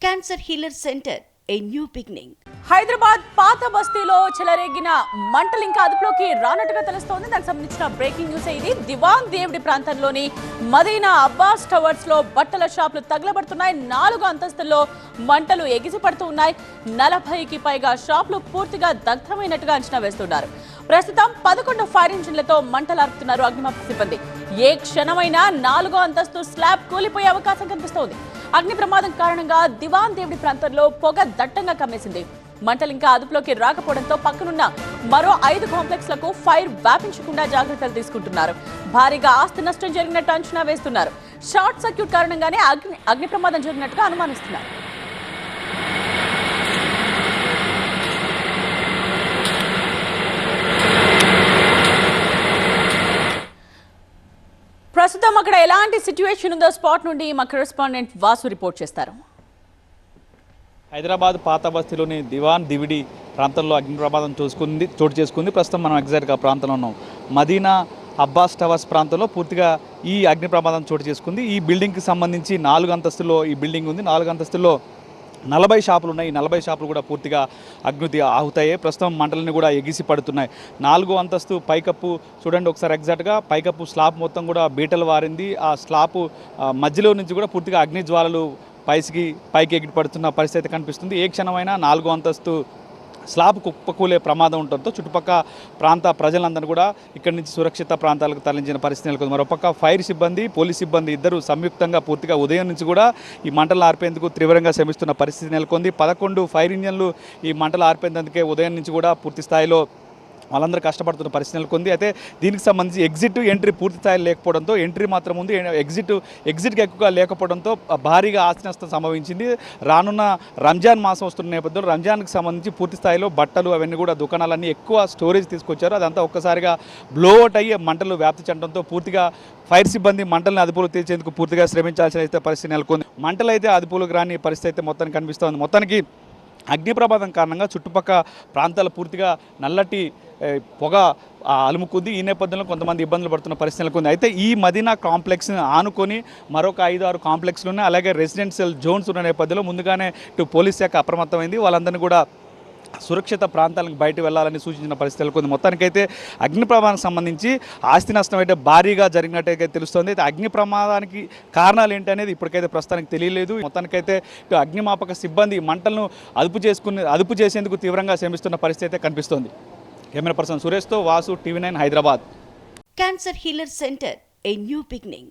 Cancer Healer Center, a new beginning. Hyderabad పాత బస్తీలో చెలరేగిన మంటలు ఇంకా అదుపులోకి రానట్టుగా తెలుస్తోంది. దానికి సంబంధించిన బ్రేకింగ్ న్యూస్ ఇది. దివాన్ దేవుడి ప్రాంతంలోని మదీనా అబ్బాస్ టవర్స్ లో బట్టల షాపులు తగలబడుతున్నాయి. 4 అంతస్తుల్లో మంటలు ఎగిసిపడుతూ ఉన్నాయి. 40కి పైగా షాపులు పూర్తిగా దగ్ధమైనట్టుగా అంచనా వేస్తున్నారు. ప్రస్తుతం 11 ఫైర్ ఇంజిన్లతో మంటలు ఆర్పుతున్నారు అగ్నిమాపక సిబ్బంది. ఏ క్షణమైనా 4వ అంతస్తు స్లాబ్ కూలిపోయే అవకాశం కనిపిస్తోంది. అగ్ని ప్రమాదం కారణంగా దివాన్ దేవుడి ప్రాంతంలో పొగ దట్టంగా కమ్మేసింది. మంటలు ఇంకా అదుపులోకి రాకపోవడంతో పక్కనున్న మరో 5 కాంప్లెక్స్లకు ఫైర్ వ్యాపించకుండా జాగ్రత్తలు తీసుకుంటున్నారు. భారీగా ఆస్తి నష్టం జరిగినట్టు అంచనా వేస్తున్నారు. షార్ట్ సర్క్యూట్ కారణంగానే అగ్ని ప్రమాదం జరిగినట్టుగా అనుమానిస్తున్నారు. ప్రస్తుతం అక్కడ ఎలాంటి సిచ్యువేషన్ ఉందో స్పాట్ నుండి మా కరెస్పాండెంట్ వాసు రిపోర్ట్ చేస్తారు. హైదరాబాద్ పాత బస్తీలోని దివాన్ దివిడి ప్రాంతంలో అగ్ని ప్రమాదం చోటు చేసుకుంది. ప్రస్తుతం మనం ఎగ్జాక్ట్గా ప్రాంతంలో ఉన్నాం. మదీనా అబ్బాస్ టవర్స్ ప్రాంతంలో పూర్తిగా ఈ అగ్ని ప్రమాదం చోటు చేసుకుంది. ఈ బిల్డింగ్కి సంబంధించి 4 అంతస్తుల్లో ఈ బిల్డింగ్ ఉంది. 4 అంతస్తుల్లో 40 షాపులు ఉన్నాయి. ఈ 40 షాపులు కూడా పూర్తిగా అగ్ని ఆహుతాయి. ప్రస్తుతం మంటలని కూడా ఎగిసి పడుతున్నాయి. 4వ అంతస్తు పైకప్పు చూడండి ఒకసారి ఎగ్జాక్ట్గా పైకప్పు స్లాబ్ మొత్తం కూడా బీటలు వారింది. ఆ స్లాబ్ మధ్యలో నుంచి కూడా పూర్తిగా అగ్ని జ్వాలలు పైకి ఎగిరి పడుతున్న పరిస్థితి కనిపిస్తుంది. ఏ క్షణమైనా 4వ అంతస్తు స్లాబ్ కుప్పకూలే ప్రమాదం ఉండటంతో చుట్టుపక్కల ప్రాంత ప్రజలందరూ కూడా ఇక్కడి నుంచి సురక్షిత ప్రాంతాలకు తరలించిన పరిస్థితి నెలకొంది. మరోపక్క ఫైర్ సిబ్బంది పోలీస్ సిబ్బంది ఇద్దరు సంయుక్తంగా పూర్తిగా ఉదయం నుంచి కూడా ఈ మంటలు ఆర్పేందుకు తీవ్రంగా శ్రమిస్తున్న పరిస్థితి నెలకొంది. 11 ఫైర్ ఇంజన్లు ఈ మంటలు ఆర్పేందుకే ఉదయం నుంచి కూడా పూర్తి స్థాయిలో వాళ్ళందరూ కష్టపడుతున్న పరిస్థితి నెలకొంది. అయితే దీనికి సంబంధించి ఎగ్జిట్ ఎంట్రీ పూర్తి స్థాయిలో లేకపోవడంతో ఎంట్రీ మాత్రం ఉంది, ఎగ్జిట్కి ఎక్కువగా లేకపోవడంతో భారీగా ఆస్తి నష్టం సంభవించింది. రానున్న రంజాన్ మాసం వస్తున్న నేపథ్యంలో రంజాన్కి సంబంధించి పూర్తి స్థాయిలో బట్టలు అవన్నీ కూడా దుకాణాలన్నీ ఎక్కువ స్టోరేజ్ తీసుకొచ్చారు. అదంతా ఒక్కసారిగా బ్లోఅవుట్ అయ్యి మంటలు వ్యాప్తి చెందడంతో పూర్తిగా ఫైర్ సిబ్బంది మంటలను అదుపులో తీర్చేందుకు పూర్తిగా శ్రమించాల్సిన అయితే పరిస్థితి నెలకొంది. మంటలు అయితే అదుపులోకి రాని పరిస్థితి అయితే మొత్తానికి కనిపిస్తోంది. మొత్తానికి అగ్ని ప్రమాదం కారణంగా చుట్టుపక్కల ప్రాంతాలు పూర్తిగా నల్లటి పొగ అలుముకుంది. ఈ నేపథ్యంలో కొంతమంది ఇబ్బందులు పడుతున్న పరిస్థితి నెలకొంది. అయితే ఈ మదీనా కాంప్లెక్స్ని ఆనుకొని మరొక 5-6 కాంప్లెక్స్లు ఉన్నాయి. అలాగే రెసిడెన్షియల్ జోన్స్ ఉన్న నేపథ్యంలో ముందుగానే ఇటు పోలీస్ శాఖ అప్రమత్తమైంది. వాళ్ళందరినీ కూడా సురక్షిత ప్రాంతాలకు బయట వెళ్లాలని సూచించిన పరిస్థితి నెలకొంది. మొత్తానికైతే అగ్ని ప్రమాదానికి సంబంధించి ఆస్తి నష్టం అయితే భారీగా జరిగినట్టయితే తెలుస్తుంది. అయితే అగ్ని ప్రమాదానికి కారణాలు ఏంటి అనేది ఇప్పటికైతే ప్రస్తుతానికి తెలియలేదు. మొత్తానికైతే ఇటు అగ్నిమాపక సిబ్బంది మంటలను అదుపు చేసేందుకు తీవ్రంగా శ్రమిస్తున్న పరిస్థితి అయితే కనిపిస్తోంది. కెమెరా పర్సన్ సురేష్తో Vasu, TV9 Hyderabad. Cancer Healer Center, a new beginning.